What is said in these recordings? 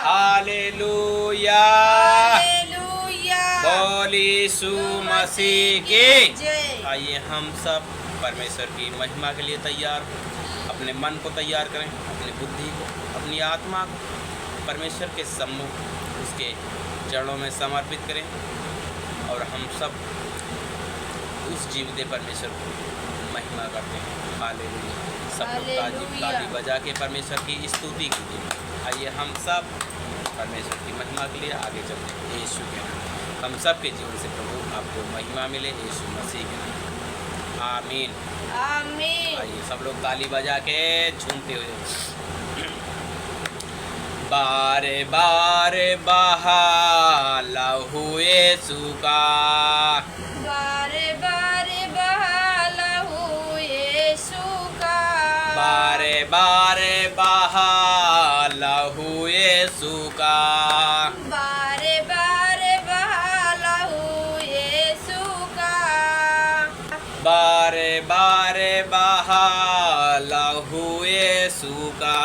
Hallelujah. बोली यीशु मसीह की। आइए हम सब परमेश्वर की महिमा के लिए तैयार हो, अपने मन को तैयार करें, अपनी बुद्धि को, अपनी आत्मा को परमेश्वर के सम्मुख उसके चरणों में समर्पित करें और हम सब उस जीवते परमेश्वर को महिमा करते हैं। हालेलुया। सब लोग ताली बजा के परमेश्वर की स्तुति कीजिए। आइए हम सब परमेश्वर की महिमा के लिए आगे चलते हैं। यीशु के नाम हम सब के जीवन से प्रभु आपको महिमा मिले, यीशु मसीह के नाम आमीन आमीन। आइए सब लोग ताली बजा के झूमते हुए। बारे बारे बहा लहू यीशु का, बारे बारे बहा लहू यीशु का, बारे बारे बहा लहू यीशु का, बारे बारे बहा लहू यीशु का, बारे बारे बहा लहू यीशु का,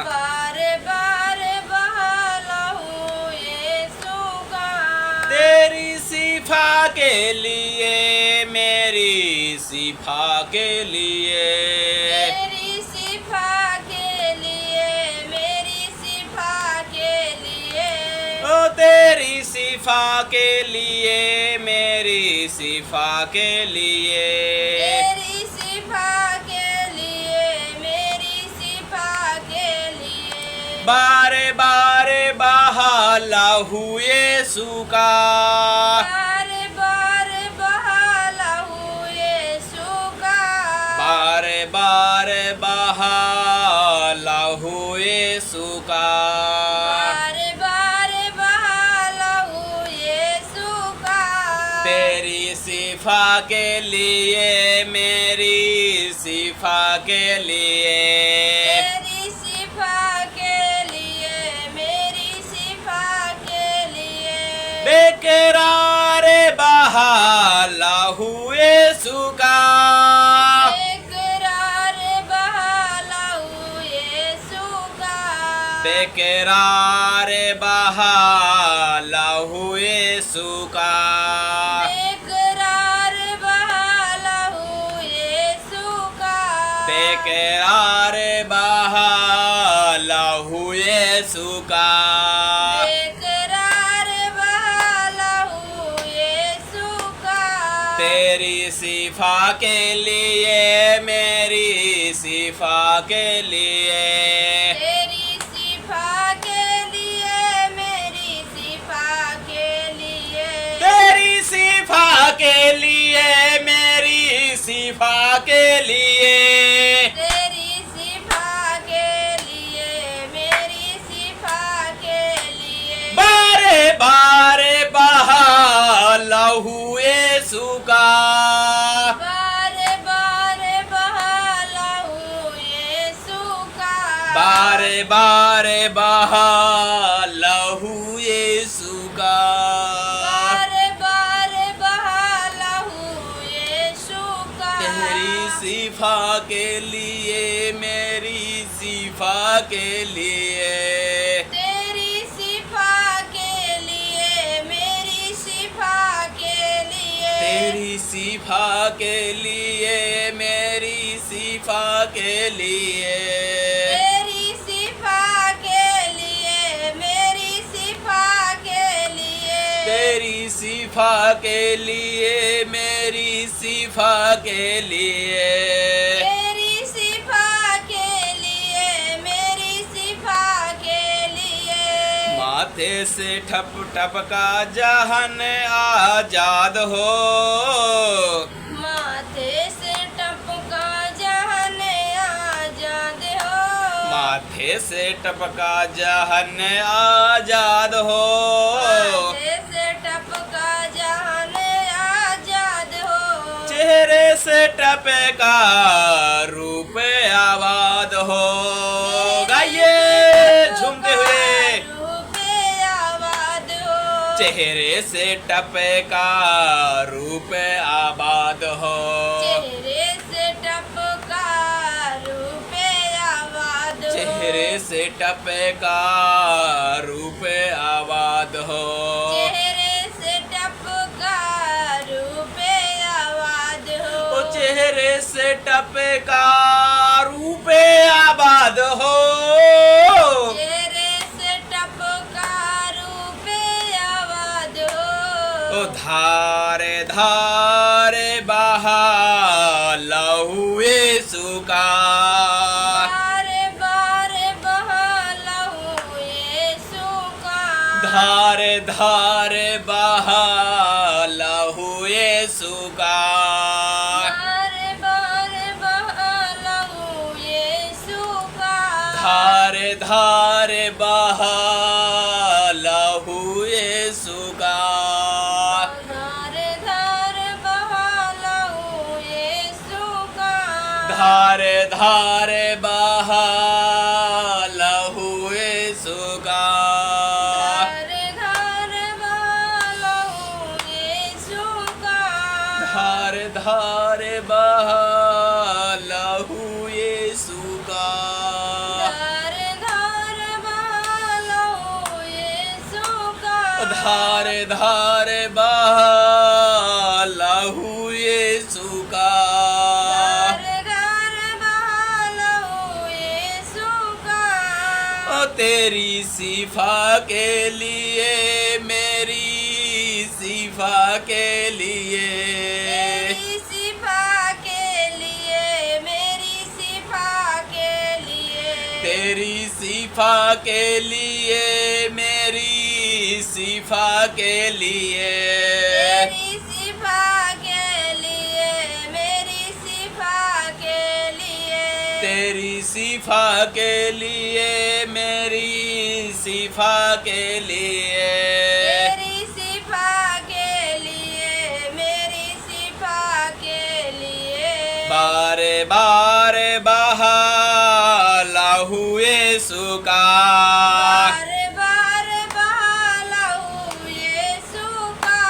बारे बारे बहा लहू यीशु का। तेरी शिफा के लिए, मेरी शिफा के लिए, मेरी शिफा के लिए, मेरी शिफा के लिए, ओ तेरी शिफा के लिए, मेरी शिफा के लिए, तेरी शिफा के लिए, मेरी शिफा के लिए, बारे बारे बहा लहू यीशु का, बारे बारे बहा लहू यीशु का, बारे बारे बहा लहू यीशु का, बारे बारे बहा लहू यीशु का। तेरी शिफा के लिए, मेरी शिफा के लिए, तेरी शिफा के लिए, मेरी शिफा के लिए, बेकरार बहा लहू यीशु का, बेकरार बहा लहू यीशु का, बेकरार बहा लहू यीशु का, बेकरार बहा लहू यीशु का, बेकरार बहा लहू यीशु का, बेकरार बहा लहू यीशु का। तेरी शिफा के लिए, मेरी शिफा के लिए, तेरी शिफा के लिए, मेरी शिफा के लिए, तेरी शिफा के लिए, मेरी शिफा के लिए, तेरी शिफा के लिए, मेरी शिफा के लिए, बारे बारे बहा लहू यीशु का, बारे बारे बहा लहू यीशु का, बारे बारे बहा लहू यीशु का, बारे बारे बहा लहू यीशु का। तेरी शिफा के लिए, मेरी शिफा के लिए, तेरी शिफा के लिए, मेरी शिफा के लिए, तेरी शिफा के लिए, मेरी शिफा के लिए, तेरी शिफा के लिए, मेरी शिफा के लिए, तेरी शिफा के लिए, मेरी शिफा के लिए, तेरी शिफा के लिए, मेरी शिफा के लिए, माथे से ठप ठप का जहन आजाद हो, माथे से टपका जहन आजाद हो, माथे से टपका जहन आजाद हो, माथे से टपका जहन आजाद हो, चेहरे से टपका रूप आबाद हो। गाइए झूमते हुए, रूपे आबाद हो, चेहरे से टपका रूप आबाद हो, चेहरे से टपका रूपे आबाद हो, चेहरे से टपका रूप आबाद हो। चेहरे से टपका रूप आबाद हो। ओ चेहरे से टपका रूप आबाद हो। चेहरे से टपका रूप आबाद ओ हो। धारे धारे बहा लहू यीशु का। बारे बारे बहा लहू यीशु का। धारे धारे बहा लहू यीशु का। बारे बारे बहा लहू यीशु का। धारे धारे बहा लहू यीशु का। धारे धारे बहा लहू यीशु का। धारे धारे बहा लहू यीशु का। धारे धारे बहा लहू यीशु का। धारे धारे बहा लहू यीशु का। धारे धारे बहा लहू यीशु का। धारे धारे बहा लहू यीशु का। धारे धारे बहा लहू यीशु का। ओ तेरी शिफा के लिए, मेरी शिफा के लिए, मेरी शिफा के लिए, मेरी शिफा के लिए, तेरी शिफा के लिए, मेरी शिफा के लिए, मेरी शिफा के लिए, मेरी शिफा के लिए, तेरी शिफा के लिए, मेरी शिफा के लिए, तेरी शिफा के लिए, मेरी शिफा के लिए, बारे बारे बहा लहू यीशु का। बारे बारे बहा लहू यीशु का।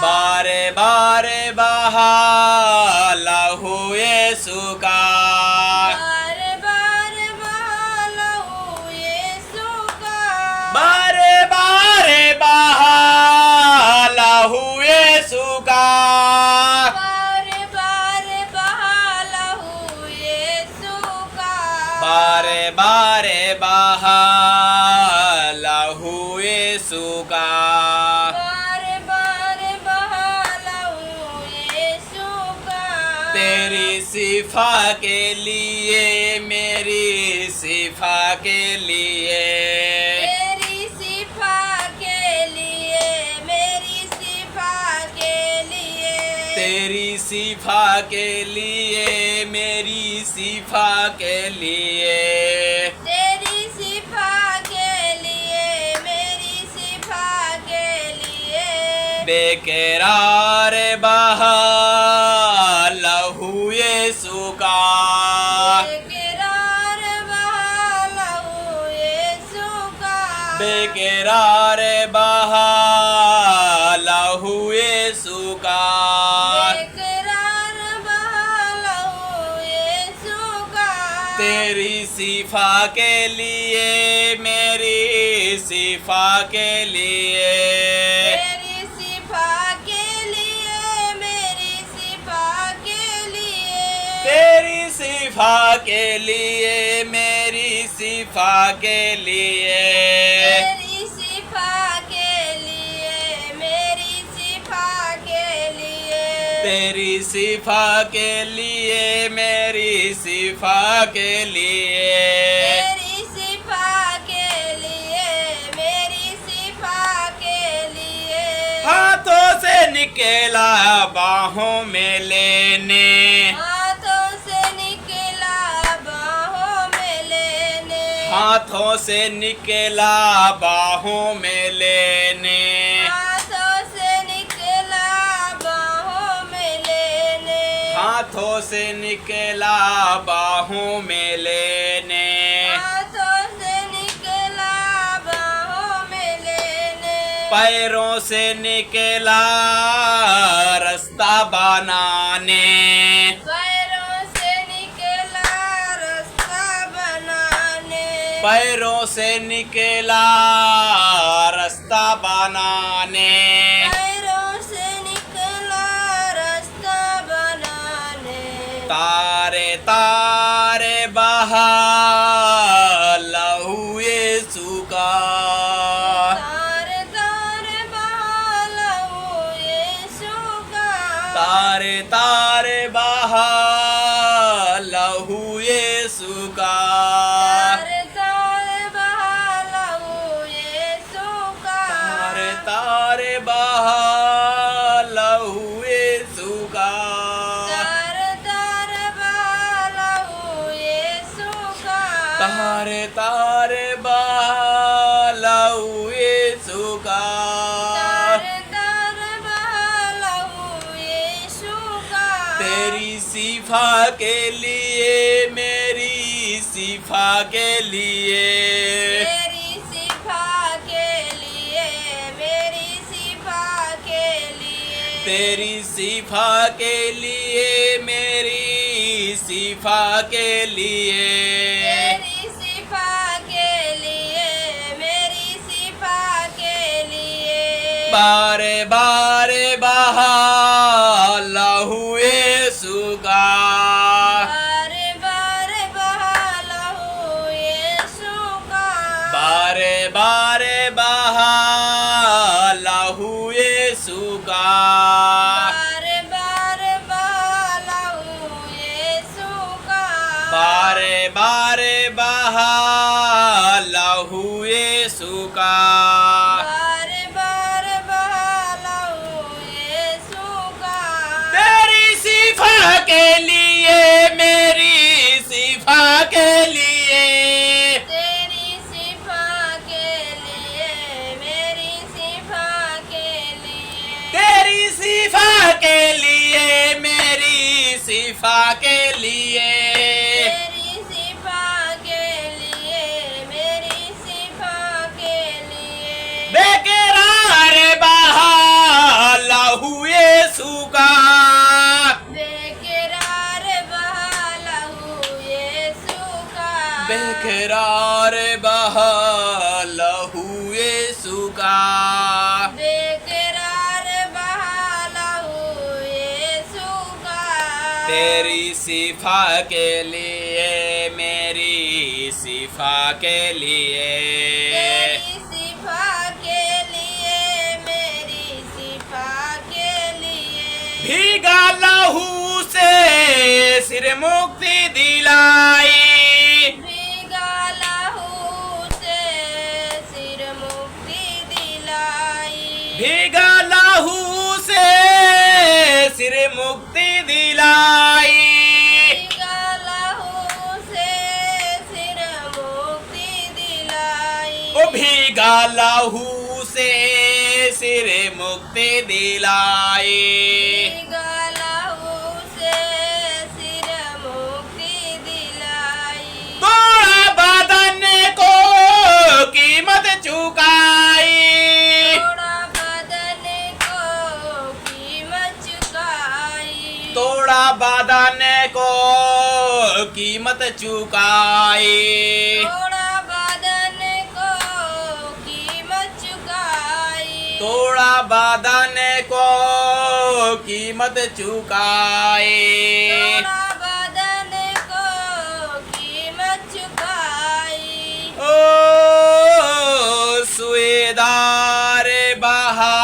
बारे बारे बहा लहू यीशु का। बारे बारे बहा लहू यीशु का। बारे बारे बहा लहू यीशु का। बारे बारे बहा लहू यीशु का। बारे बारे बहा लहू यीशु का। बारे बारे बहा लहू यीशु का। तेरी शिफा के लिए, मेरी शिफा के लिए, तेरी शिफा के लिए, मेरी शिफा के लिए, तेरी शिफा के लिए, मेरी शिफा के लिए, तेरी शिफा के लिए, मेरी शिफा के लिए, बेकरार बहा लहू यीशु का। बेकरार बहा लहू यीशु का। बेकरार बहा लहू यीशु का। बेकरार बहा लहू यीशु का। तेरी शिफा के लिए, मेरी शिफा के लिए, मेरी शिफा के लिए, मेरी शिफा के लिए, तेरी शिफा के लिए, मेरी शिफा के लिए, मेरी शिफा के लिए, मेरी शिफा के लिए, तेरी शिफा के लिए, मेरी शिफा के लिए, मेरी शिफा के लिए, मेरी शिफा के लिए, हाथों से निकला बाहों में लेने, हाथों से निकला बाहों में लेने, हाथों से निकला बाहों में लेने, हाथों से निकला बाहों में लेने, हाथों से निकला बाहों में लेने, हाथों से निकला बाहों में लेने, पैरों से निकला रास्ता बनाने, पैरों से निकला रास्ता बनाने, पैरों से निकला रास्ता बनाने, पैरों से निकला रास्ता बनाने, तारे तारे बहा लहू यीशु का, तारे तारे बहा लहू यीशु का, तारे तारे बहा लहू यीशु का, तारे तारे बहा लहू यीशु का, तारे तारे बहा लहू यीशु का, तारे तारे बहा लहू यीशु का, तारे तारे बहा लहू यीशु का। तारे तारे बहा लहू यीशु का, तेरी शिफा के लिए, मेरी शिफा के लिए, मेरी शिफा के लिए, मेरी शिफा के लिए, तेरी शिफा के लिए, मेरी शिफा के लिए, तेरी शिफा के लिए, मेरी शिफा के लिए, बारे बारे बहा लहू यीशु का, बारे बारे बहा लहू यीशु का, बारे बारे बहा लहू यीशु का, बारे बारे बहा लहू यीशु का, बारे बारे बहा लहू यीशु का, बारे बारे बहा लहू यीशु का, तेरी शिफा के लिए, मेरी शिफा के लिए, तेरी शिफा के लिए, मेरी शिफा के लिए, तेरी शिफा के लिए, मेरी शिफा के लिए, तेरी शिफा के लिए, मेरी शिफा के लिए, बेकरार बहा लहू यीशु का, बेकरार बहा लहू यीशु का, बेकरार बहा लहू यीशु का, बेकरार बहा लहू यीशु का, तेरी शिफा के लिए, मेरी शिफा के लिए, तेरी शिफा के लिए, मेरी शिफा के लिए, भीगा लहू से सिर मुक्ति दिलाई, भीगा लहू से सिर मुक्ति दिलाई, भीगा लहू से सिर मुक्ति दिलाई, भीगा लहू से सिर मुक्ति दिलाई, ओ भीगा लहू से सिर मुक्ति दिलाई, भीगा लहू से सिर मुक्ति दिलाई, तोड़ा बदन को कीमत चुकाई, थोड़ा बदन को कीमत चुकाई, तोड़ा बदन को कीमत चुकाई, थोड़ा बदन को कीमत चुकाई, तोड़ा बदन को कीमत चुकाई, थोड़ा बदन को कीमत चुकाई, ओ सुएदार बहा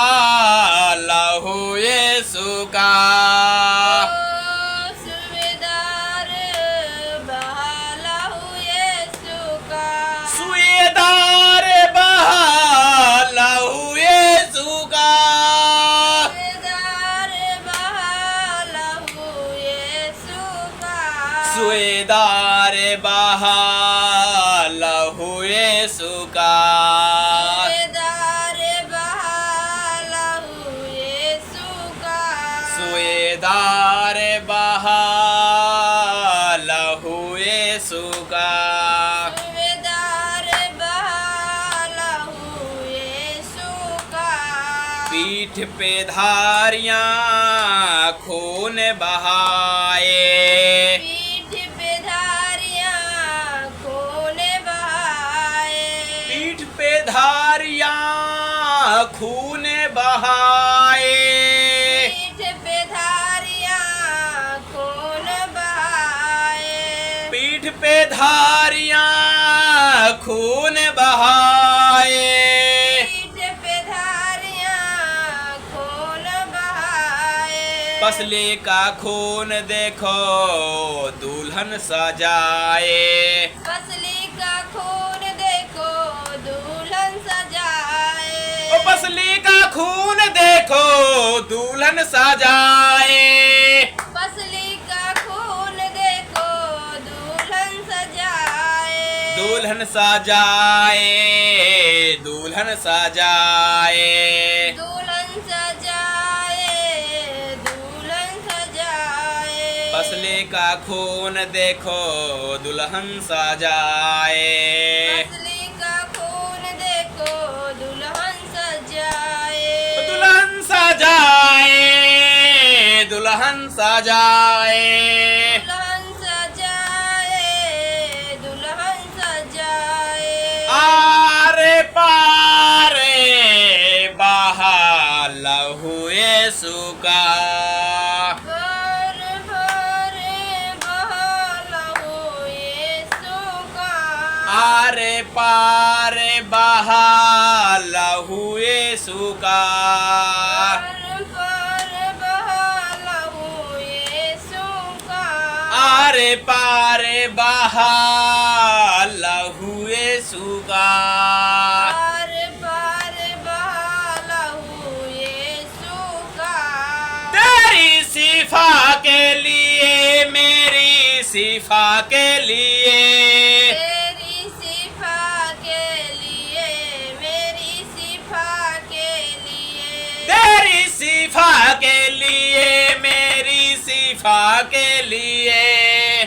लहू यीशु का, सुबेदार बहा लहू यीशु का, सुएदार बहा लहू यीशु का, सुबेदार बहा लहू यीशु का, सुएदार बहा लहू यीशु का, सुबेदार बहा लहू यीशु का, सुएदार बहा लहू यीशु का, सुबेदार बहा लहू यीशु का, पीठ पे धारियां खून बहाए, पीठ पे धारियां खून बहाए, धारियां खून बहाए, पीठ पे धारियां खून बहाए, पीठ पे धारियां खून बहाए, पीठ पे धारियां खून बहाए, पसली का खून देखो दुल्हन सजाए, पसली का खून देखो दुल्हन सजाए, ओ पसली का खून देखो दुल्हन सजाए, पसली का खून देखो दुल्हन सजाए, दुल्हन सजाए, दुल्हन सजाए, दुल्हन सजाए, दुल्हन सजाए, पसली का खून देखो दुल्हन सजाए, पसली का खून देखो दुल्हन सजाए, दुल्हन सजाए, दुल्हन सजाए, दुल्हन सजाए, दुल्हन सजाए, आरे पारे बहा लहू यीशु का, भर भर बहलहु यीशु का, आरे पारे बहा लहू यीशु का, भर भर बहलहु यीशु का, आरे पारे बहा लहू यीशु का, पार पार बहलहु यीशु का, तेरी शिफा के लिए, मेरी शिफा के लिए, तेरी शिफा के लिए, मेरी शिफा के लिए, तेरी शिफा के लिए, मेरी शिफा के लिए,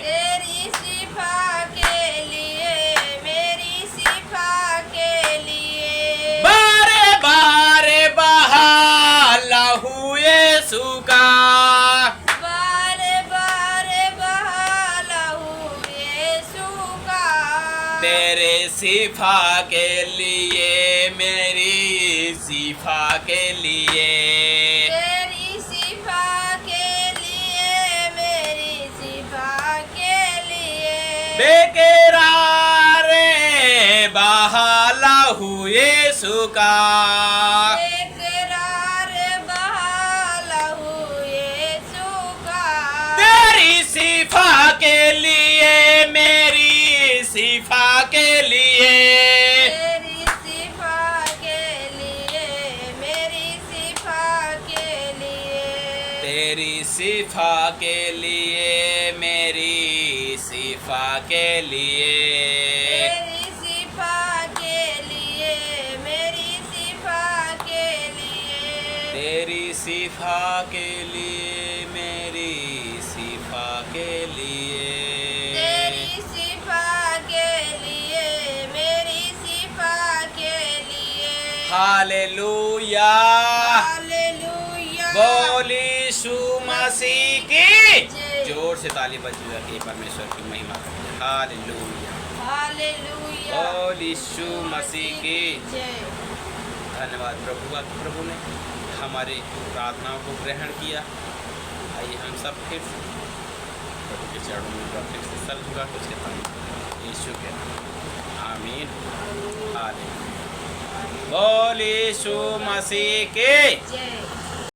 तेरी शिफा के लिए, मेरी शिफा के लिए, बारे बारे बहा लहू यीशु का, बार बार बहलहु यीशु का, तेरे शिफा के लिए, मेरी शिफा के लिए, तेरी शिफा के लिए, मेरी शिफा के लिए, बेकरार बहा लहू यीशु का, बेकरार बहलहु यीशु का, तेरी शिफा के लिए, मेरी शिफा के लिए, तेरी शिफा के लिए, मेरी शिफा के लिए, तेरी शिफा के लिए, मेरी शिफा के लिए, तेरी शिफा के लिए, मेरी शिफा के लिए, तेरी शिफा के लिए, मेरी शिफा के लिए, तेरी शिफा के लिए, मेरी शिफा के लिए, हालेलुया, हालेलुया, बोल यीशु मसीह की जय। जोर से ताली बजी जाती है, परमेश्वर की महिमा करते हैं। हालेलुया, हालेलुया, बोल यीशु मसीह की जय। धन्यवाद प्रभु ने हमारी प्रार्थनाओं को ग्रहण किया। आइए हम सब फिर प्रभु के चरणों में फिर से सर झुका के उसके पानी यीशु के नाम आमीन। हालेलुया, बोल यीशु मसीह की जय।